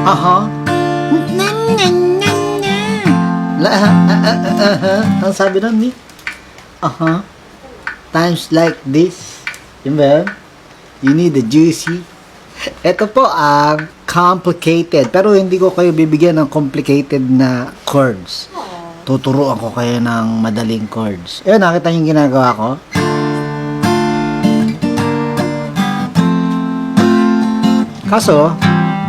Aha. Na na na na. Ang sabi nun ni? Aha. Times like this. Yun ba yun? You need the juicy. Ito po ang complicated. Pero hindi ko kayo bibigyan ng complicated na chords. Tuturuan ko kayo ng madaling chords. Ayun, nakita niyo yung ginagawa ko? Kaso,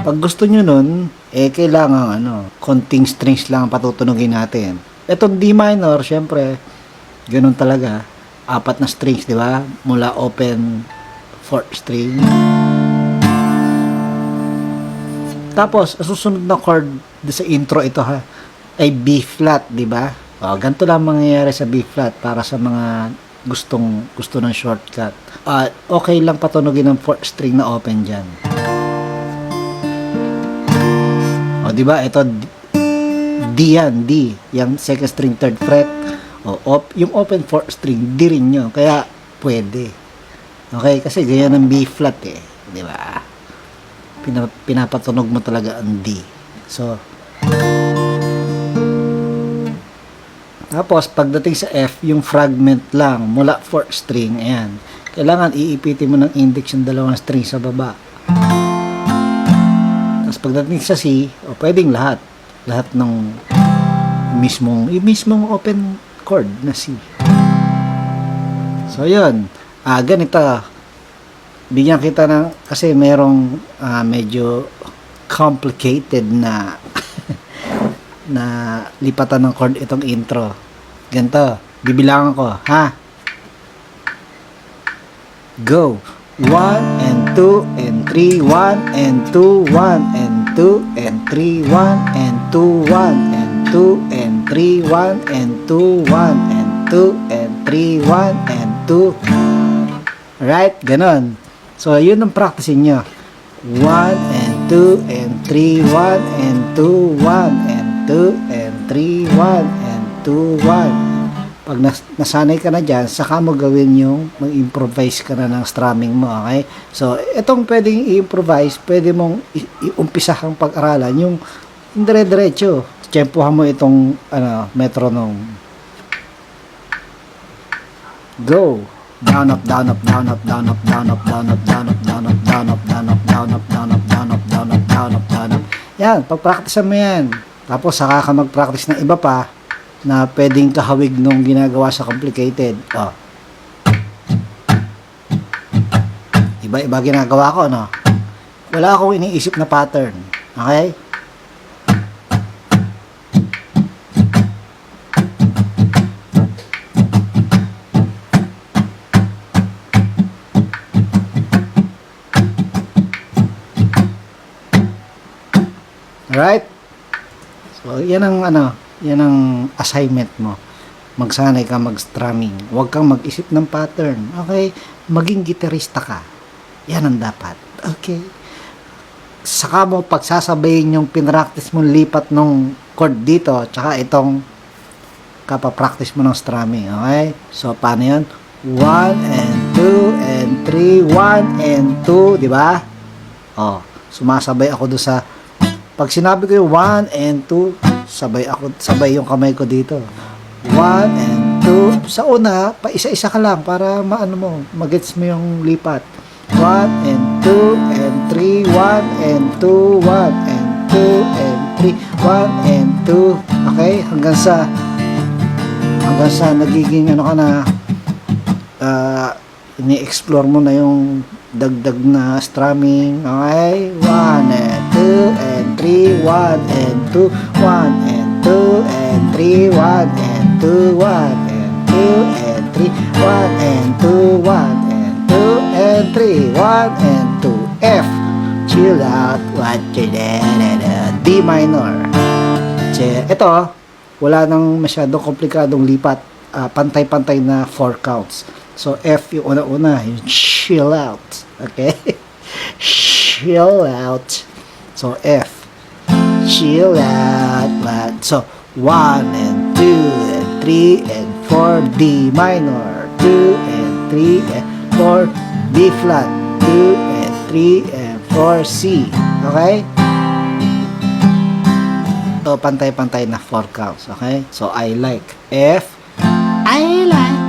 pag gusto nyo nun, kailangan konting strings lang ang patutunugin natin. Itong D minor, syempre, ganun talaga. 4 na strings, di ba? Mula open, 4th string. Tapos, ang susunod na chord sa intro ito ha, ay B flat, di ba? Ganito lang mangyayari sa B flat para sa mga gusto ng shortcut. Okay lang patunugin ng 4th string na open dyan. Di ba? Ito D yan, D. Yung second string, third fret. Yung open 4th string, D rin nyo. Kaya, pwede. Okay? Kasi ganyan ang B flat eh. Di ba? Pinapatunog mo talaga ang D. So, tapos, pagdating sa F, yung fragment lang, mula 4th string, ayan. Kailangan iipitin mo ng index yung dalawang string sa baba. Tapos pagdating sa C, pwedeng lahat ng mismong open chord na C. So yun, ganito, bigyan kita ng, kasi merong medyo complicated na na lipatan ng chord itong intro. Ganito, bibilangan ko, ha? Go! 1 and 2 and 3, 1 and 2, 1 and 2 and 3, 1 and 2, 1 and 2 and 3, 1 and 2, 1 and 2 and 3, 1 and 2. Right? Ganon. So, yun ang practice nyo. 1 and 2 and 3, 1 and 2, 1 and 2 and 3, 1 and 2, 1. Pag nasanay ka na dyan, saka mo gawin yung mag-improvise ka na ng strumming mo, okay? So, itong pwedeng i-improvise, pwede mong i-umpisahang pag-aralan yung dire-diretso. Tiyempohan mo itong metronome. Go! Down up, down up, down up, down up, down up, down up, down up, down up, down up, down up, down up, down up, down up, down up, down up, down up. Yan, pag-practice mo yan. Tapos, saka ka mag-practice ng iba pa na pwedeng kahawig nung ginagawa sa complicated. Iba-iba ginagawa ko, no? Wala akong iniisip na pattern. Okay? Alright? So, yan ang assignment mo. Magsanay ka mag-strumming. Huwag kang mag-isip ng pattern. Okay? Maging gitarista ka. Yan ang dapat. Okay? Saka mo pagsasabayin yung pinractice mong lipat ng chord dito, tsaka itong kapapractice mo ng strumming. Okay? So, paano yun? 1 and 2 and 3, 1 and 2, di ba? Sumasabay ako doon sa, pag sinabi ko yung 1 and 2, sabay yung kamay ko dito. 1 and 2. Sa una, pa isa-isa ka lang para magets mo yung lipat. 1 and 2 and 3, 1 and 2, 1 and 2 and 3, 1 and 2. Okay? Hanggang sa nagiging ini-explore mo na yung dagdag na strumming. Okay? 1 and 2 and 3, 1 and 2, 1 and 2 and 3, 1 and 2, 1 and 2 and 3, 1 and 2, 1 and 2 and 3, 1 and 2, F. Chill out, what you did, D minor. Ito, wala nang masyadong komplikadong lipat. Pantay-pantay na 4 counts. So, F yung una-una, yung chill out. Okay? Chill out. So, F. Chill out. So, 1 and 2 and 3 and 4, D minor. 2 and 3 and 4, B flat. 2 and 3 and 4, C. Okay? So, pantay-pantay na 4 counts. Okay? So, I like. F. I like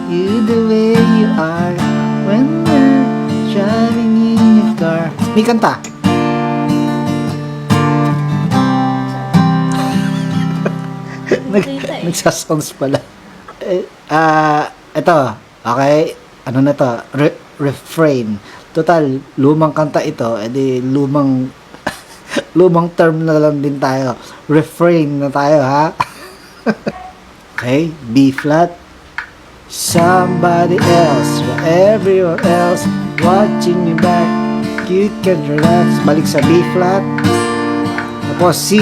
you the way you are when we're driving in your car. May kanta. Nagsasongs pala. Ito. Okay? Ano na to? Refrain. Total, lumang kanta ito. Edi, lumang term na lang din tayo. Refrain na tayo, ha? Okay? B flat. Somebody else, everywhere else, watching you back. You can relax. Balik sa B flat. Tapos C.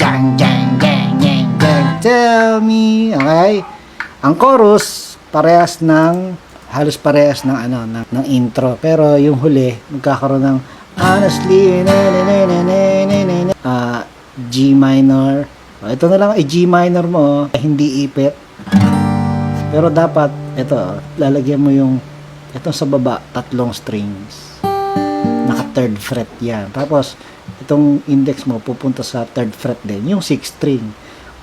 Jang, jang, jang, jang, jang. Tell me. Okay? Ang chorus, halos parehas ng ng intro. Pero yung huli, magkakaroon ng honestly, G minor. Ito na lang ay G minor mo, hindi ipit. Pero dapat, ito, lalagyan mo yung, ito sa baba, 3 strings. Naka 3rd fret yan. Tapos, itong index mo, pupunta sa 3rd fret din, yung 6th string.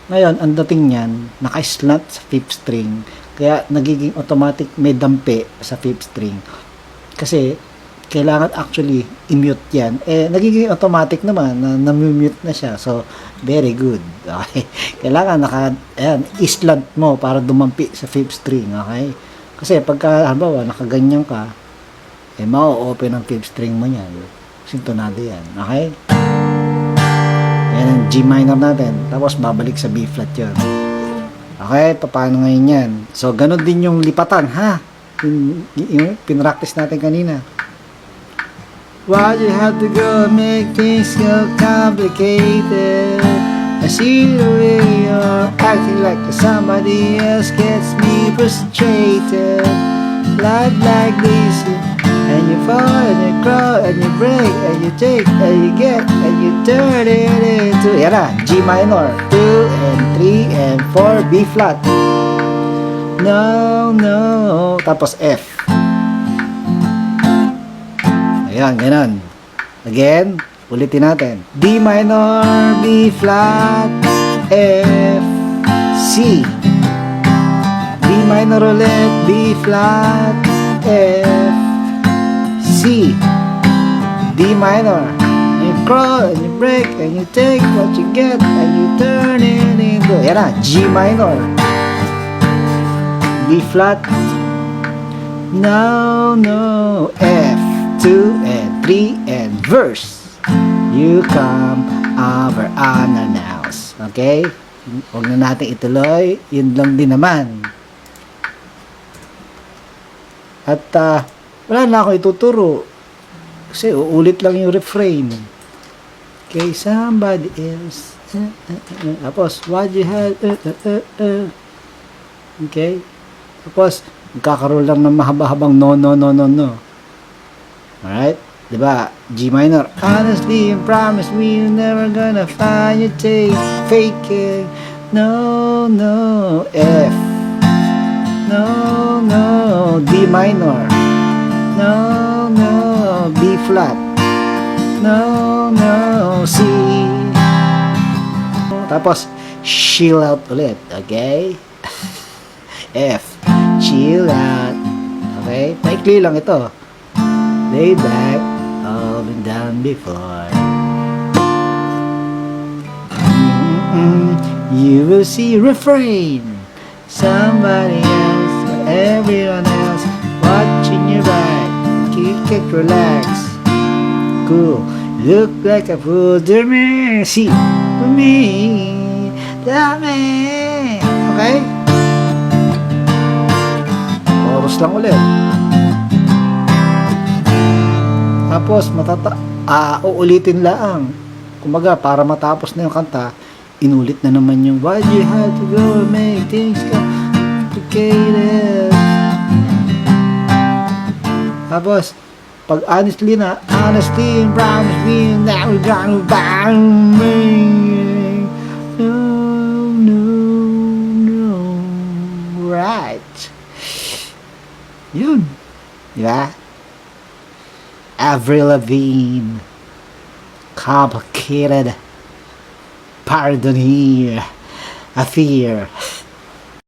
Ngayon, ang dating niyan, naka-slant sa 5th string. Kaya, nagiging automatic may dampi sa 5th string. Kasi, kailangan actually i-mute yan. Nagiging automatic naman na mute na siya. So, very good. Okay? Kailangan islant mo para dumampi sa 5th string. Okay? Kasi pagka, halimbawa, nakaganyan ka, ma-open ang 5th string mo yan. Sintonado yan. Okay? Yan ang G minor natin. Tapos, babalik sa B flat yun. Okay? Paano ngayon yan? So, ganun din yung lipatan, ha? Yung pinractice natin kanina. Why you have to go and make things so complicated? I see the way you're acting like somebody else gets me frustrated. Life like this, and you fall and you crawl and you break and you take and you get and you turn it into, yan na, G minor, 2 and 3 and 4, B flat. No, no. Tapos F. Ayan, ganun. Again, ulitin natin. D minor, B flat, F, C. D minor ulit, B flat, F, C. D minor. You crawl and you break and you take what you get and you turn it into, yan na, G minor. B flat. No, no, F. 2 and 3 and verse. You come over unannounced. Okay? Huwag na natin ituloy. Yun lang din naman. At wala na ako ituturo. Kasi uulit lang yung refrain. Okay, somebody else. Tapos, what you had. Okay? Tapos, magkakaroon lang ng mahaba-habang no, no, no, no, no. Alright? Diba? G minor. Honestly, you promise me you're never gonna find your taste faking. No, no. F. No, no. D minor. No, no. B flat. No, no. C. Tapos, chill out ulit. Okay? F. Chill out. Okay? Maikli lang ito. Lay back, all been done before. You will see refrain. Somebody else, or everyone else, watching your back. Keep it relaxed. Cool. Look like a fool to me. See, to me. Dami. Okay? Chorus lang ulit. Tapos, uulitin lang. Kumaga, para matapos na yung kanta, inulit na naman yung why you have to go and make things complicated. Tapos, pag honestly, promise me that we're gonna bang me. No, no, no. Right. Yun. Diba? Avril Lavigne, Complicated. Pardon here. A fear.